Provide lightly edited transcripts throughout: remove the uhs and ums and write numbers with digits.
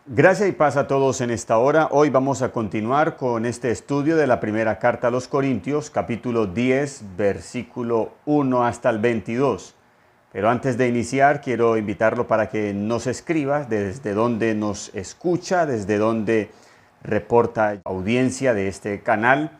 Gracia y paz a todos en esta hora. Hoy vamos a continuar con este estudio de la primera carta a los Corintios, capítulo 10, versículo 1 hasta el 22. Pero antes de iniciar, quiero invitarlo para que nos escriba desde donde nos escucha, desde donde reporta audiencia de este canal.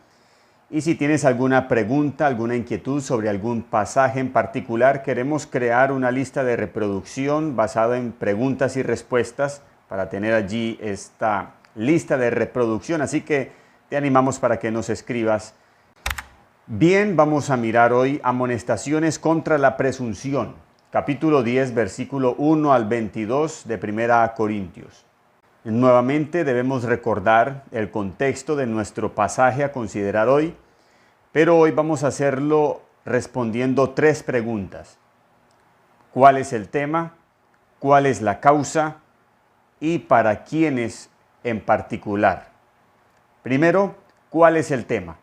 Y si tienes alguna pregunta, alguna inquietud sobre algún pasaje en particular, queremos crear una lista de reproducción basada en preguntas y respuestas para tener allí esta lista de reproducción. Así que te animamos para que nos escribas. Bien, vamos a mirar hoy amonestaciones contra la presunción. Capítulo 10, versículo 1 al 22 de 1 Corintios. Nuevamente debemos recordar el contexto de nuestro pasaje a considerar hoy, pero hoy vamos a hacerlo respondiendo tres preguntas. ¿Cuál es el tema? ¿Cuál es la causa? ¿Y para quiénes en particular? Primero, ¿cuál es el tema?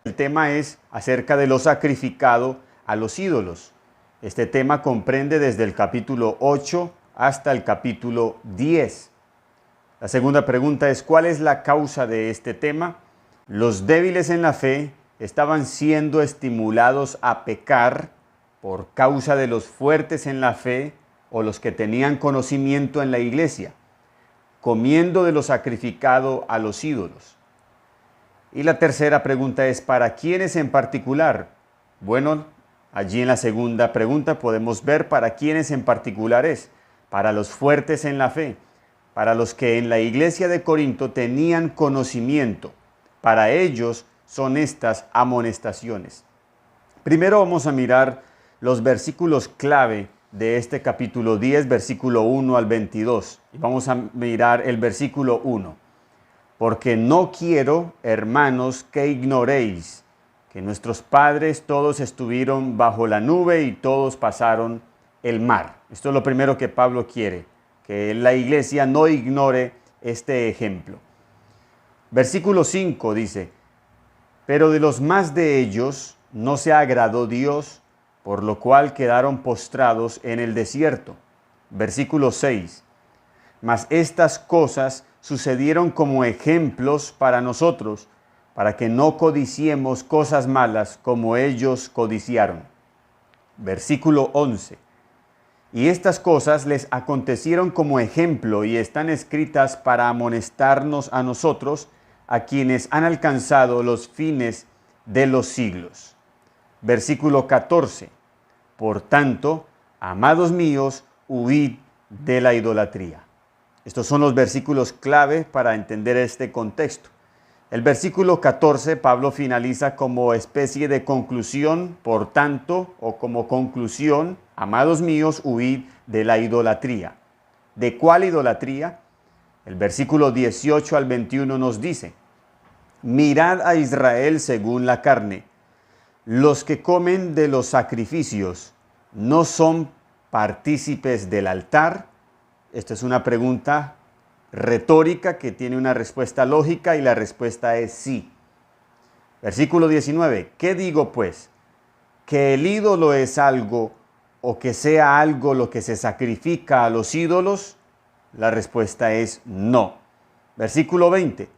El tema es acerca de lo sacrificado a los ídolos. Este tema comprende desde el capítulo 8 hasta el capítulo 10. La segunda pregunta es, ¿cuál es la causa de este tema? Los débiles en la fe estaban siendo estimulados a pecar por causa de los fuertes en la fe o los que tenían conocimiento en la iglesia, comiendo de lo sacrificado a los ídolos. Y la tercera pregunta es, ¿para quiénes en particular? Bueno, allí en la segunda pregunta podemos ver para quiénes en particular es. Para los fuertes en la fe, para los que en la iglesia de Corinto tenían conocimiento. Para ellos son estas amonestaciones. Primero vamos a mirar los versículos clave de este capítulo 10, versículo 1 al 22. Y vamos a mirar el versículo 1. Porque no quiero, hermanos, que ignoréis que nuestros padres todos estuvieron bajo la nube y todos pasaron el mar. Esto es lo primero que Pablo quiere, que la iglesia no ignore este ejemplo. Versículo 5 dice, pero de los más de ellos no se agradó Dios, por lo cual quedaron postrados en el desierto. Versículo 6. Mas estas cosas sucedieron como ejemplos para nosotros, para que no codiciemos cosas malas como ellos codiciaron. Versículo 11. Y estas cosas les acontecieron como ejemplo y están escritas para amonestarnos a nosotros, a quienes han alcanzado los fines de los siglos. Versículo 14. Por tanto, amados míos, huid de la idolatría. Estos son los versículos clave para entender este contexto. El versículo 14, Pablo finaliza como especie de conclusión, por tanto, o como conclusión, amados míos, huid de la idolatría. ¿De cuál idolatría? El versículo 18 al 21 nos dice, mirad a Israel según la carne. Los que comen de los sacrificios no son partícipes del altar. Esta es una pregunta retórica que tiene una respuesta lógica y la respuesta es sí. Versículo 19. ¿Qué digo pues? ¿Que el ídolo es algo o que sea algo lo que se sacrifica a los ídolos? La respuesta es no. Versículo 20.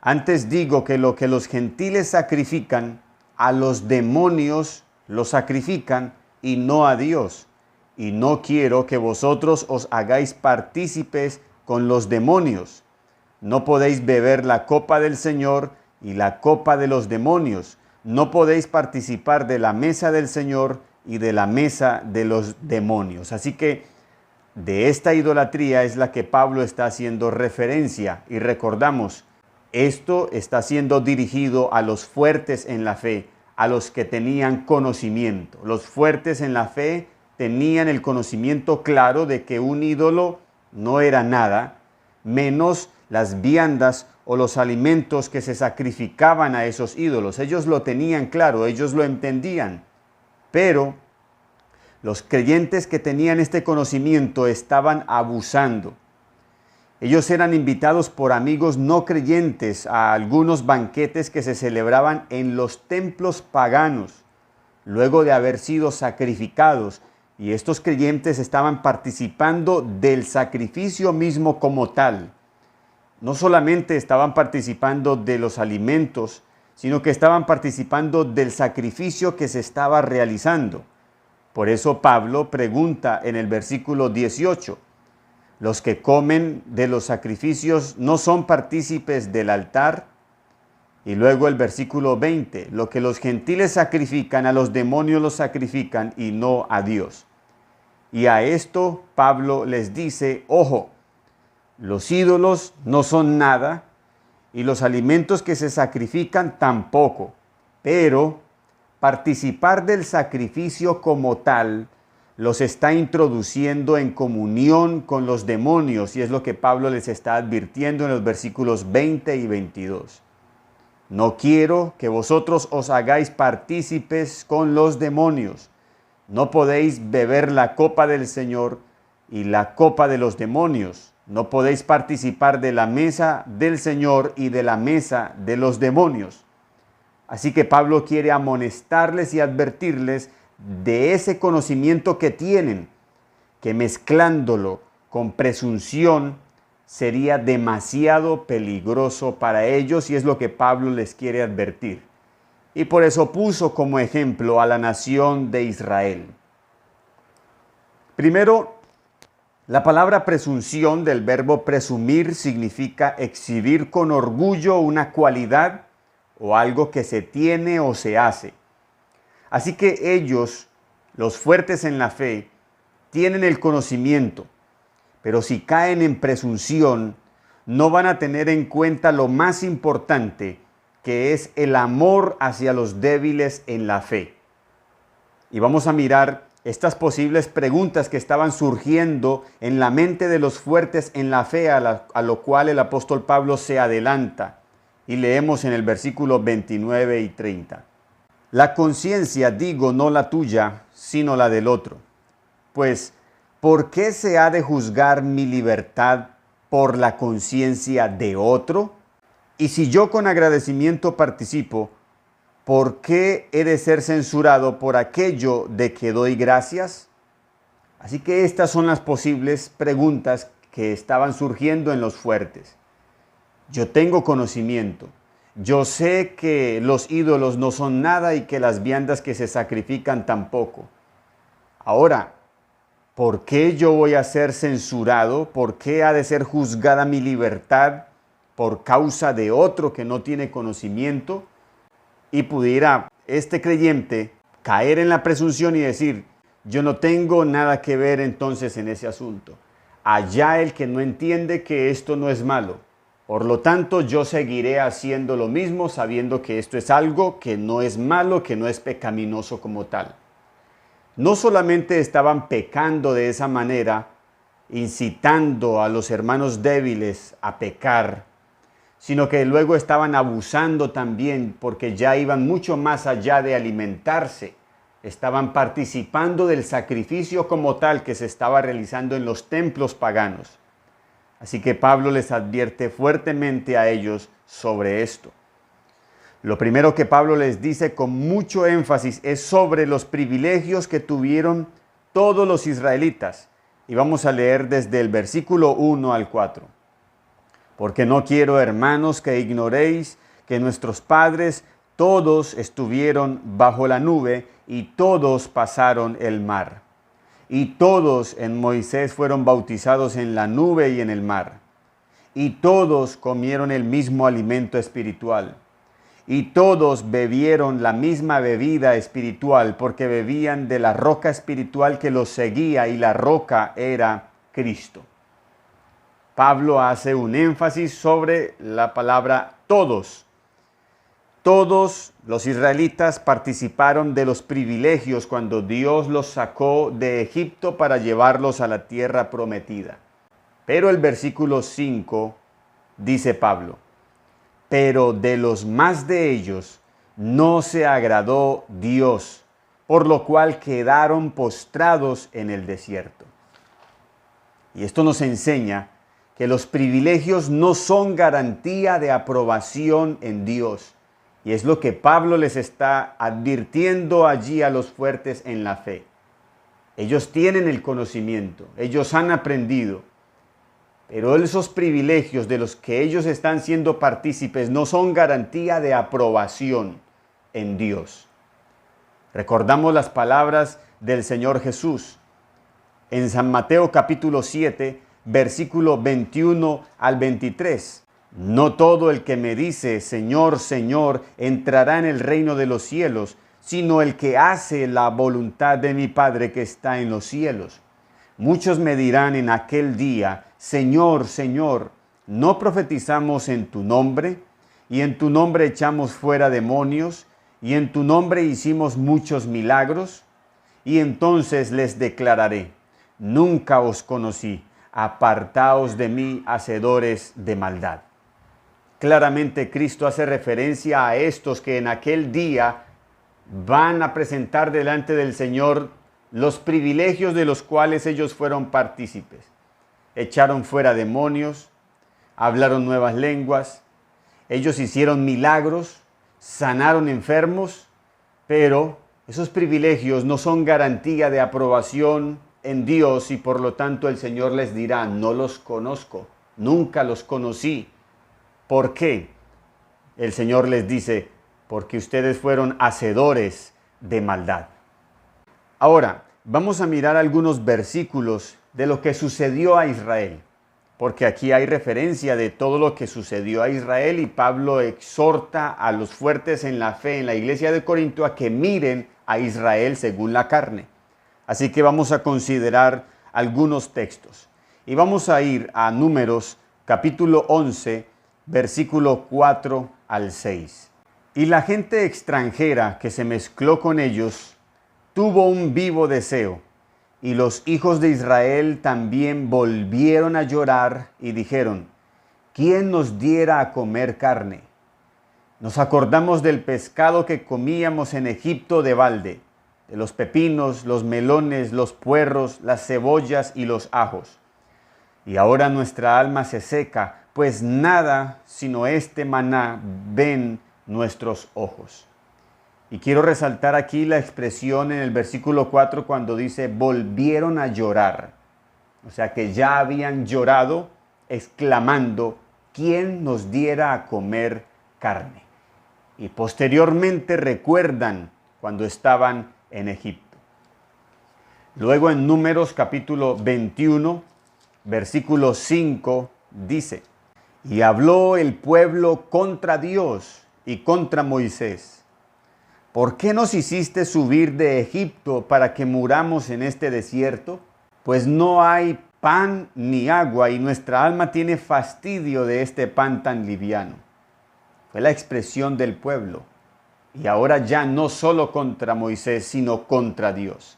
Antes digo que lo que los gentiles sacrifican, a los demonios lo sacrifican y no a Dios. Y no quiero que vosotros os hagáis partícipes con los demonios. No podéis beber la copa del Señor y la copa de los demonios. No podéis participar de la mesa del Señor y de la mesa de los demonios. Así que de esta idolatría es la que Pablo está haciendo referencia. Y recordamos, esto está siendo dirigido a los fuertes en la fe, a los que tenían conocimiento. Los fuertes en la fe tenían el conocimiento claro de que un ídolo no era nada, menos las viandas o los alimentos que se sacrificaban a esos ídolos. Ellos lo tenían claro, ellos lo entendían. Pero los creyentes que tenían este conocimiento estaban abusando. Ellos eran invitados por amigos no creyentes a algunos banquetes que se celebraban en los templos paganos, luego de haber sido sacrificados. Y estos creyentes estaban participando del sacrificio mismo como tal. no solamente estaban participando de los alimentos, sino que estaban participando del sacrificio que se estaba realizando. Por eso Pablo pregunta en el versículo 18, ¿los que comen de los sacrificios no son partícipes del altar? Y luego el versículo 20, lo que los gentiles sacrifican, a los demonios los sacrifican y no a Dios. Y a esto Pablo les dice, ojo, los ídolos no son nada y los alimentos que se sacrifican tampoco, pero participar del sacrificio como tal los está introduciendo en comunión con los demonios, y es lo que Pablo les está advirtiendo en los versículos 20 y 22. No quiero que vosotros os hagáis partícipes con los demonios. No podéis beber la copa del Señor y la copa de los demonios. No podéis participar de la mesa del Señor y de la mesa de los demonios. Así que Pablo quiere amonestarles y advertirles de ese conocimiento que tienen, que mezclándolo con presunción sería demasiado peligroso para ellos, y es lo que Pablo les quiere advertir. Y por eso puso como ejemplo a la nación de Israel. Primero, la palabra presunción del verbo presumir significa exhibir con orgullo una cualidad o algo que se tiene o se hace. Así que ellos, los fuertes en la fe, tienen el conocimiento, pero si caen en presunción, no van a tener en cuenta lo más importante, que es el amor hacia los débiles en la fe. Y vamos a mirar estas posibles preguntas que estaban surgiendo en la mente de los fuertes en la fe, a lo cual el apóstol Pablo se adelanta. Y leemos en el versículo 29 y 30. La conciencia, digo, no la tuya, sino la del otro. Pues, ¿por qué se ha de juzgar mi libertad por la conciencia de otro? Y si yo con agradecimiento participo, ¿por qué he de ser censurado por aquello de que doy gracias? Así que estas son las posibles preguntas que estaban surgiendo en los fuertes. Yo tengo conocimiento. Yo sé que los ídolos no son nada y que las viandas que se sacrifican tampoco. Ahora, ¿por qué yo voy a ser censurado? ¿Por qué ha de ser juzgada mi libertad por causa de otro que no tiene conocimiento? Y pudiera este creyente caer en la presunción y decir, yo no tengo nada que ver entonces en ese asunto. Allá el que no entiende que esto no es malo. Por lo tanto, yo seguiré haciendo lo mismo sabiendo que esto es algo que no es malo, que no es pecaminoso como tal. No solamente estaban pecando de esa manera, incitando a los hermanos débiles a pecar, sino que luego estaban abusando también porque ya iban mucho más allá de alimentarse. Estaban participando del sacrificio como tal que se estaba realizando en los templos paganos. Así que Pablo les advierte fuertemente a ellos sobre esto. Lo primero que Pablo les dice con mucho énfasis es sobre los privilegios que tuvieron todos los israelitas. Y vamos a leer desde el versículo 1 al 4. Porque no quiero, hermanos, que ignoréis que nuestros padres todos estuvieron bajo la nube y todos pasaron el mar. Y todos en Moisés fueron bautizados en la nube y en el mar. Y todos comieron el mismo alimento espiritual. Y todos bebieron la misma bebida espiritual, porque bebían de la roca espiritual que los seguía, y la roca era Cristo. Pablo hace un énfasis sobre la palabra todos. Todos los israelitas participaron de los privilegios cuando Dios los sacó de Egipto para llevarlos a la tierra prometida. Pero el versículo 5 dice Pablo, pero de los más de ellos no se agradó Dios, por lo cual quedaron postrados en el desierto. Y esto nos enseña que los privilegios no son garantía de aprobación en Dios. Y es lo que Pablo les está advirtiendo allí a los fuertes en la fe. Ellos tienen el conocimiento, ellos han aprendido, Pero esos privilegios de los que ellos están siendo partícipes no son garantía de aprobación en Dios. Recordamos las palabras del Señor Jesús en San Mateo capítulo 7, versículo 21 al 23. No todo el que me dice, Señor, Señor, entrará en el reino de los cielos, sino el que hace la voluntad de mi Padre que está en los cielos. Muchos me dirán en aquel día, Señor, Señor, ¿no profetizamos en tu nombre? Y en tu nombre echamos fuera demonios, y en tu nombre hicimos muchos milagros. Y entonces les declararé, nunca os conocí, apartaos de mí, hacedores de maldad. Claramente Cristo hace referencia a estos que en aquel día van a presentar delante del Señor los privilegios de los cuales ellos fueron partícipes. Echaron fuera demonios, hablaron nuevas lenguas, ellos hicieron milagros, sanaron enfermos, pero esos privilegios no son garantía de aprobación en Dios y por lo tanto el Señor les dirá, no los conozco, nunca los conocí. ¿Por qué? El Señor les dice, porque ustedes fueron hacedores de maldad. Ahora, vamos a mirar algunos versículos de lo que sucedió a Israel, porque aquí hay referencia de todo lo que sucedió a Israel y Pablo exhorta a los fuertes en la fe en la iglesia de Corinto a que miren a Israel según la carne. Así que vamos a considerar algunos textos y vamos a ir a Números capítulo 11, versículo 4 al 6. Y la gente extranjera que se mezcló con ellos tuvo un vivo deseo, y los hijos de Israel también volvieron a llorar y dijeron, ¿quién nos diera a comer carne? Nos acordamos del pescado que comíamos en Egipto de balde, de los pepinos, los melones, los puerros, las cebollas y los ajos. Y ahora nuestra alma se seca, pues nada sino este maná ven nuestros ojos. Y quiero resaltar aquí la expresión en el versículo 4 cuando dice, volvieron a llorar. O sea que ya habían llorado, exclamando, ¿quién nos diera a comer carne? Y posteriormente recuerdan cuando estaban en Egipto. Luego en Números capítulo 21, versículo 5, dice, y habló el pueblo contra Dios y contra Moisés. ¿Por qué nos hiciste subir de Egipto para que muramos en este desierto? Pues no hay pan ni agua y nuestra alma tiene fastidio de este pan tan liviano. Fue la expresión del pueblo. Y ahora ya no solo contra Moisés, sino contra Dios.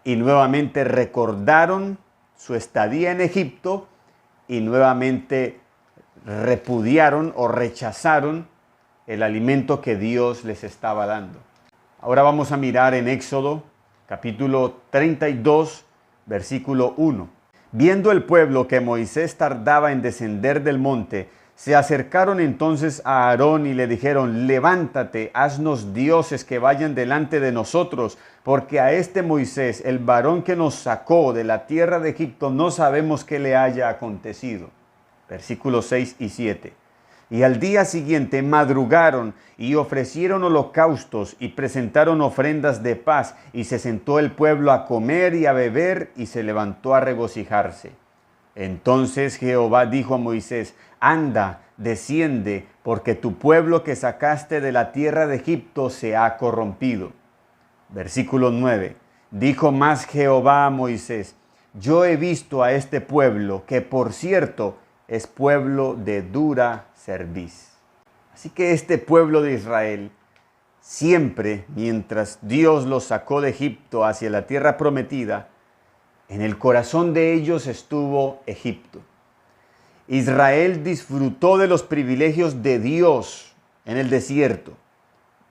Y nuevamente recordaron su estadía en Egipto y nuevamente repudiaron o rechazaron el alimento que Dios les estaba dando. Ahora vamos a mirar en Éxodo, capítulo 32, versículo 1. Viendo el pueblo que Moisés tardaba en descender del monte, se acercaron entonces a Aarón y le dijeron, levántate, haznos dioses que vayan delante de nosotros, porque a este Moisés, el varón que nos sacó de la tierra de Egipto, no sabemos qué le haya acontecido. Versículos 6 y 7. Y al día siguiente madrugaron y ofrecieron holocaustos y presentaron ofrendas de paz, y se sentó el pueblo a comer y a beber y se levantó a regocijarse. Entonces Jehová dijo a Moisés, anda, desciende, porque tu pueblo que sacaste de la tierra de Egipto se ha corrompido. Versículo 9. Dijo más Jehová a Moisés, yo he visto a este pueblo, que por cierto es pueblo de dura cerviz. Así que este pueblo de Israel, siempre mientras Dios los sacó de Egipto hacia la tierra prometida, en el corazón de ellos estuvo Egipto. Israel disfrutó de los privilegios de Dios en el desierto,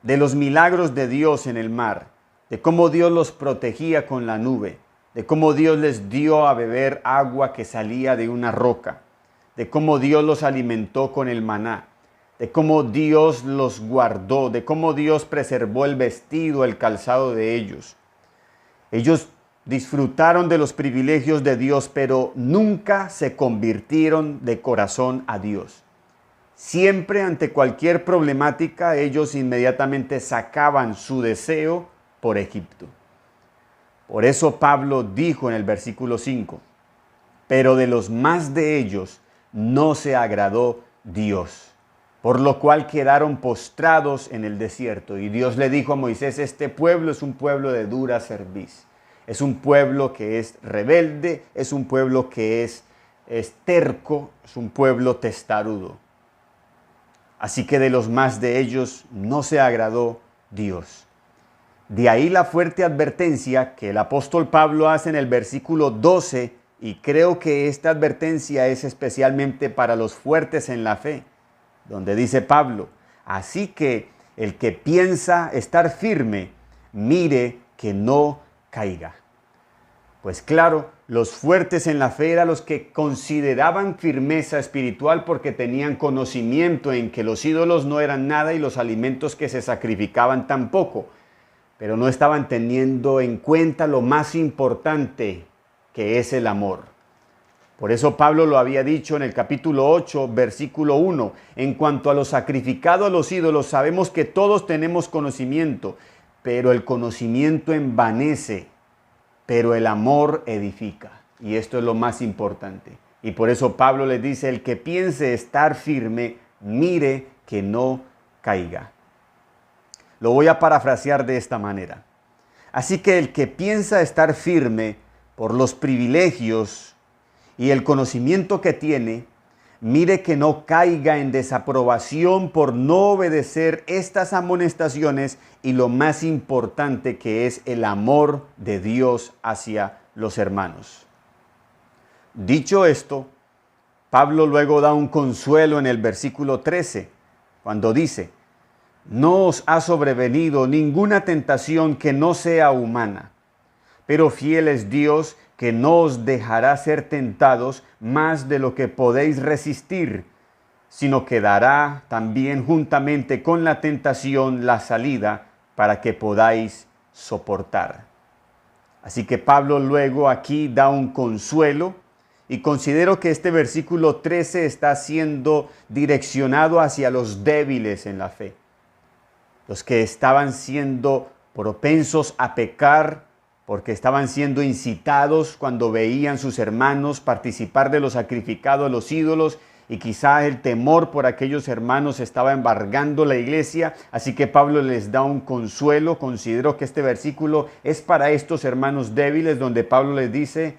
de los milagros de Dios en el mar, de cómo Dios los protegía con la nube, de cómo Dios les dio a beber agua que salía de una roca, de cómo Dios los alimentó con el maná, de cómo Dios los guardó, de cómo Dios preservó el vestido, el calzado de ellos. Ellos disfrutaron de los privilegios de Dios, pero nunca se convirtieron de corazón a Dios. Siempre ante cualquier problemática, ellos inmediatamente sacaban su deseo por Egipto. Por eso Pablo dijo en el versículo 5, pero de los más de ellos no se agradó Dios, por lo cual quedaron postrados en el desierto. Y Dios le dijo a Moisés, este pueblo es un pueblo de dura cerviz. Es un pueblo que es rebelde, es un pueblo que es terco, es un pueblo testarudo. Así que de los más de ellos no se agradó Dios. De ahí la fuerte advertencia que el apóstol Pablo hace en el versículo 12, y creo que esta advertencia es especialmente para los fuertes en la fe, donde dice Pablo, así que el que piensa estar firme, mire que no caiga. Pues claro, los fuertes en la fe eran los que consideraban firmeza espiritual porque tenían conocimiento en que los ídolos no eran nada y los alimentos que se sacrificaban tampoco, pero no estaban teniendo en cuenta lo más importante, que es el amor. Por eso Pablo lo había dicho en el capítulo 8, versículo 1, en cuanto a lo sacrificado a los ídolos, sabemos que todos tenemos conocimiento, pero el conocimiento envanece, pero el amor edifica. Y esto es lo más importante. Y por eso Pablo le dice, el que piense estar firme, mire que no caiga. Lo voy a parafrasear de esta manera. Así que el que piensa estar firme por los privilegios y el conocimiento que tiene, mire que no caiga en desaprobación por no obedecer estas amonestaciones y lo más importante que es el amor de Dios hacia los hermanos. Dicho esto, Pablo luego da un consuelo en el versículo 13, cuando dice, no os ha sobrevenido ninguna tentación que no sea humana, pero fiel es Dios que no os dejará ser tentados más de lo que podéis resistir, sino que dará también juntamente con la tentación la salida para que podáis soportar. Así que Pablo luego aquí da un consuelo y considero que este versículo 13 está siendo direccionado hacia los débiles en la fe, los que estaban siendo propensos a pecar, porque estaban siendo incitados cuando veían sus hermanos participar de lo sacrificado a los ídolos y quizá el temor por aquellos hermanos estaba embargando la iglesia. Así que Pablo les da un consuelo. Considero que este versículo es para estos hermanos débiles donde Pablo les dice,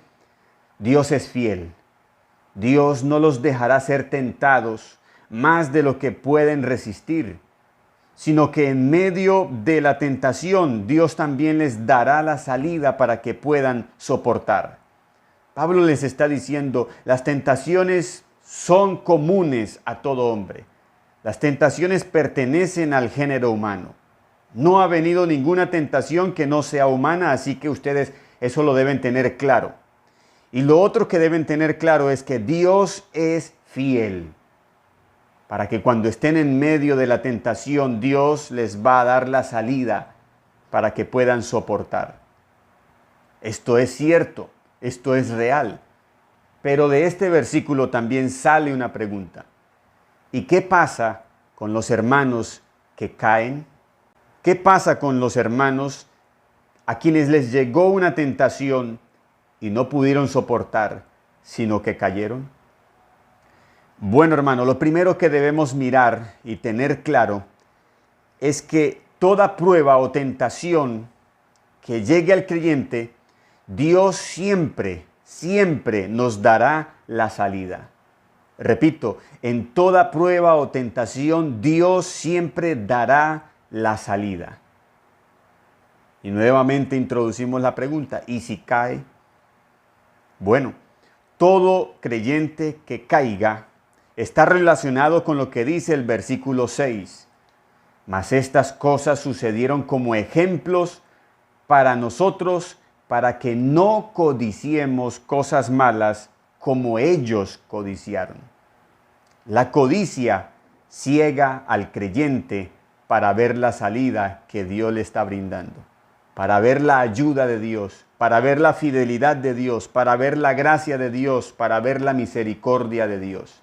Dios es fiel. Dios no los dejará ser tentados más de lo que pueden resistir, sino que en medio de la tentación Dios también les dará la salida para que puedan soportar. Pablo les está diciendo, las tentaciones son comunes a todo hombre. Las tentaciones pertenecen al género humano. No ha venido ninguna tentación que no sea humana, así que ustedes eso lo deben tener claro. Y lo otro que deben tener claro es que Dios es fiel, para que cuando estén en medio de la tentación, Dios les va a dar la salida para que puedan soportar. Esto es cierto, esto es real. Pero de este versículo también sale una pregunta. ¿Y qué pasa con los hermanos que caen? ¿Qué pasa con los hermanos a quienes les llegó una tentación y no pudieron soportar, sino que cayeron? Bueno, hermano, lo primero que debemos mirar y tener claro es que toda prueba o tentación que llegue al creyente, Dios siempre nos dará la salida. Repito, en toda prueba o tentación, Dios siempre dará la salida. Y nuevamente introducimos la pregunta, ¿y si cae? Bueno, todo creyente que caiga está relacionado con lo que dice el versículo 6. Mas estas cosas sucedieron como ejemplos para nosotros, para que no codiciemos cosas malas como ellos codiciaron. La codicia ciega al creyente para ver la salida que Dios le está brindando, para ver la ayuda de Dios, para ver la fidelidad de Dios, para ver la gracia de Dios, para ver la misericordia de Dios.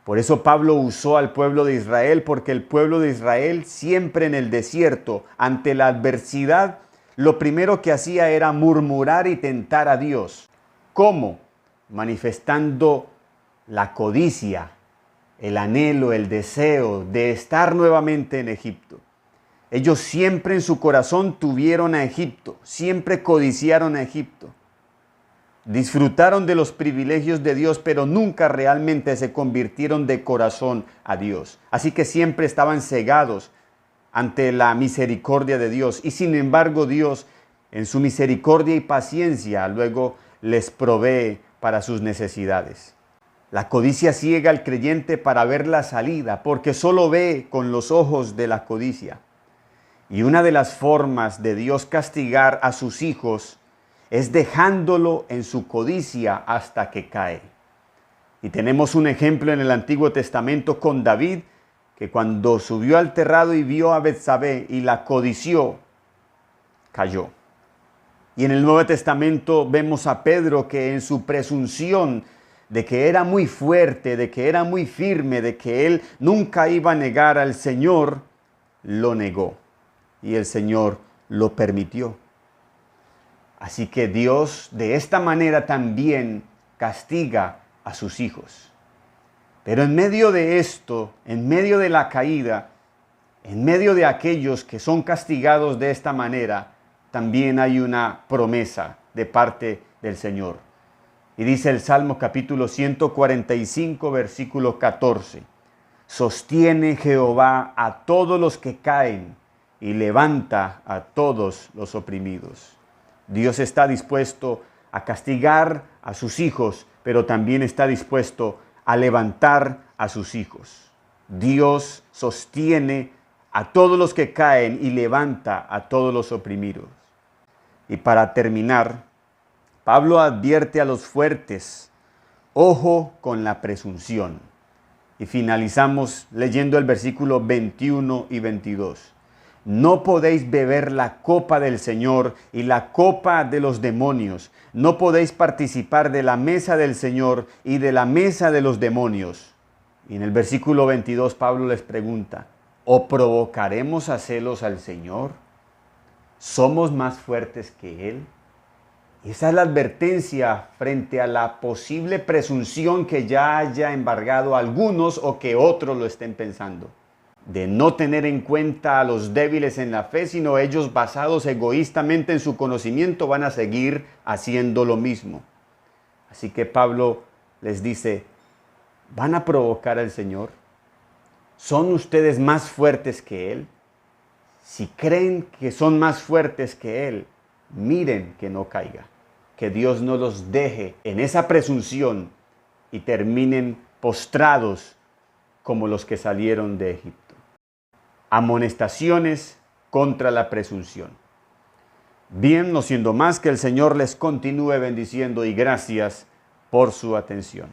Por eso Pablo usó al pueblo de Israel, porque el pueblo de Israel siempre en el desierto, ante la adversidad, lo primero que hacía era murmurar y tentar a Dios. ¿Cómo? Manifestando la codicia, el anhelo, el deseo de estar nuevamente en Egipto. Ellos siempre en su corazón tuvieron a Egipto, siempre codiciaron a Egipto. Disfrutaron de los privilegios de Dios, pero nunca realmente se convirtieron de corazón a Dios. Así que siempre estaban cegados ante la misericordia de Dios. Y sin embargo, Dios, en su misericordia y paciencia, luego les provee para sus necesidades. La codicia ciega al creyente para ver la salida, porque solo ve con los ojos de la codicia. Y una de las formas de Dios castigar a sus hijos es dejándolo en su codicia hasta que cae. Y tenemos un ejemplo en el Antiguo Testamento con David, que cuando subió al terrado y vio a Betsabé y la codició, cayó. Y en el Nuevo Testamento vemos a Pedro que en su presunción de que era muy fuerte, de que era muy firme, de que él nunca iba a negar al Señor, lo negó. Y el Señor lo permitió. Así que Dios de esta manera también castiga a sus hijos. Pero en medio de esto, en medio de la caída, en medio de aquellos que son castigados de esta manera, también hay una promesa de parte del Señor. Y dice el Salmo capítulo 145, versículo 14. Sostiene Jehová a todos los que caen y levanta a todos los oprimidos. Dios está dispuesto a castigar a sus hijos, pero también está dispuesto a levantar a sus hijos. Dios sostiene a todos los que caen y levanta a todos los oprimidos. Y para terminar, Pablo advierte a los fuertes, ojo con la presunción. Y finalizamos leyendo el versículo 21 y 22. No podéis beber la copa del Señor y la copa de los demonios. No podéis participar de la mesa del Señor y de la mesa de los demonios. Y en el versículo 22 Pablo les pregunta, ¿o provocaremos a celos al Señor? ¿Somos más fuertes que Él? Y esa es la advertencia frente a la posible presunción que ya haya embargado a algunos o que otros lo estén pensando. De no tener en cuenta a los débiles en la fe, sino ellos basados egoístamente en su conocimiento van a seguir haciendo lo mismo. Así que Pablo les dice, ¿van a provocar al Señor? ¿Son ustedes más fuertes que Él? Si creen que son más fuertes que Él, miren que no caiga, que Dios no los deje en esa presunción y terminen postrados como los que salieron de Egipto. Amonestaciones contra la presunción. Bien, no siendo más, que el Señor les continúe bendiciendo y gracias por su atención.